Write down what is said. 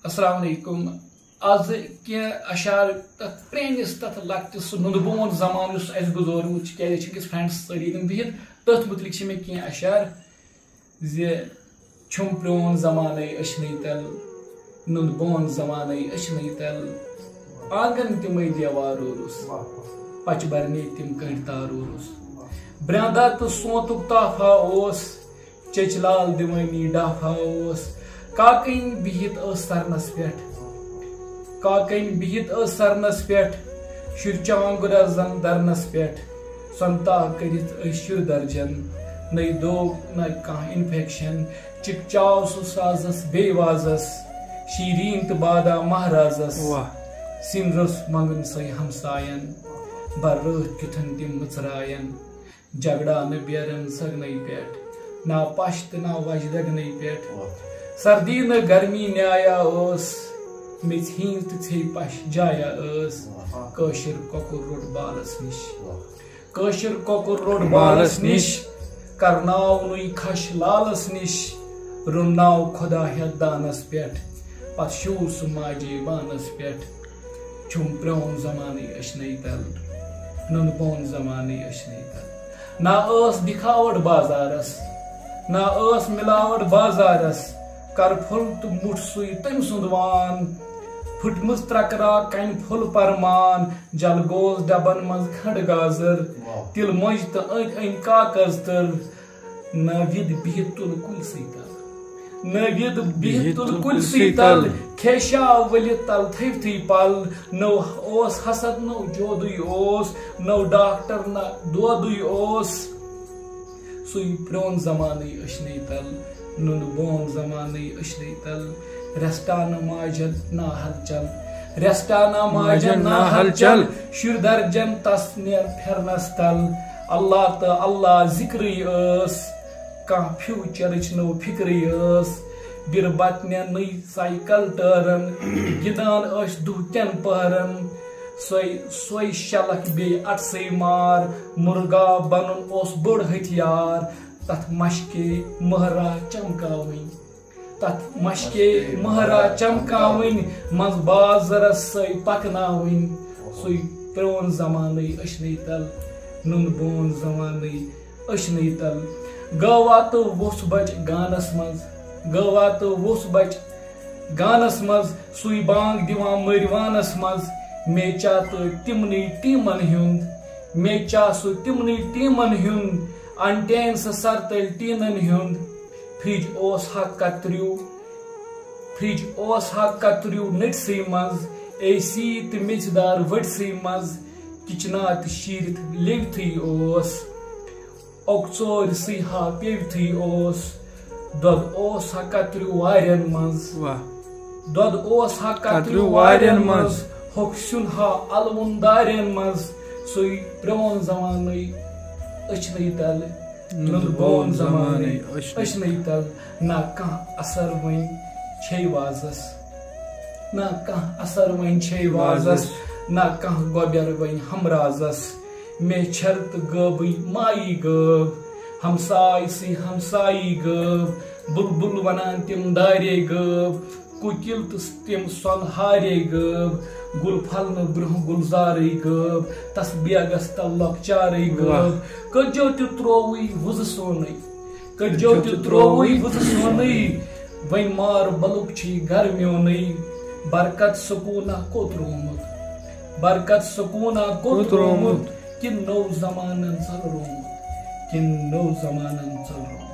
अस्सलाम वालेकुम। आज के अशार प्रेनिस तथ लक्टिस नुंदबोन जमान गुजोरमुत क्या फ्रेंड्स सारी बिहित तथ मुतलिक मे क्या अशार जे छुम प्रोन जमाने अशन तल नुंदबोन जमाने अशन तल आंगन तिम देवार पच बरने तिम कंटार ब्रांदा तो सोतुक ताफा चचलाल दिवानी डाफा काकन बिहित सरनस पे काकन बिहित सरनस पे शुर चांगुर जन दरनस पे संता कर शुर दर्जन न दो न कह इन्फेक्शन चिकचाव सुसाजस बेवाजस शीरीन तो बादा महाराजस सिन रस मंगन सही हमसायन बर किथन तिम मुचरायन झगड़ा न बेरन सगन पेट ना पश्त ना वज दगन पेट सर्दी न गर्मी न्याया मिच हिंज थे पश जाया कशर कोकुर रोड बालस निश कशर कोकुर रोड बालस निश करनाव नुई खश लालस निश रुन्नाव खुदा दानस पेट पत शूर सु माजे बानस पेट छुम प्रोन जमाने अशने तल नुंदबोन जमाने अशने तल ना दिखावट बाजारस ना मिलावट बाजारस कर फुल तो मुठ सुई तम सुंदवान फुटमुस त्रकरा कन फुल परमान जल गोज डबन मज खंड गाजर तिल मज तो अन कागज तर न विद बिहित तुल कुल सीतल न विद बिहित तुल कुल सीतल खेशा वलि तल थी पल नो हसद नो जोदुई नो डॉक्टर न दोदुई सुई प्रोन जमाने अशने तल नुंदबोन जमाने अशने तल रेस्टान माजन ना हलचल रेस्टाना माजन ना हलचल शुर दर्जन तस नेर फेरनस तल अल्लाह तो अल्लाह जिक्र कह फ्यूचर नो फिक्र बिर बतने नई साइकिल टरन गिदान दुहन पहरन सोई शलक बे अटसे मार मुर्गा बनन बड़ हथियार तथ मशके महरा चमकावन तथ मशके महरा चमकावन मज बाजरस सई पकनावन सुई प्रोन जमाने अशने तल नुंदबोन जमाने अशने तल गवा तो वुस बच गानस मज गवा तो वुस बच गानस मज सुई बांग दिवान मरवानस मज मेचा तो तिमनी टीमन हुंद मेचा सु तिमनी टीमन हुंद अनटेन सरतल टीनन हुंद फ्रिज हक कतरू नटसी मज एसी तो मिचदार वटसी मज किचना तो शीरत लिवथी ओकचोर सी हा पेवथी दद हक कतरू वारियन मज दद हक कतरू वारियन मज होक सुन हा अलवन दारियन मज सुई प्रोन जमाने अशने तल नुंदबोन जमाने अशने तल ना कह असर वन छे वाजस ना कह असर वन छे वाजस ना कह गोबर वन हमराजस मे छरत गबई माई गब हमसाई सी हमसाई गब बुलबुल वनान तिम दारे गब कुकिल तो तिम सन हारे गब गुलफल न ब्रह गुलजारे गब तस बेगस तल लकचारे गब कजो तो त्रोवी वुज सोने कजो तो त्रोवी वुज सोने वन मार बलुक छी घर म्योने बरकत सुकूना कोतरोमुत बरकत सुकूना कोतरोमुत किन नौ जमानन चल रोमुत किन नौ जमानन चल रोमुत।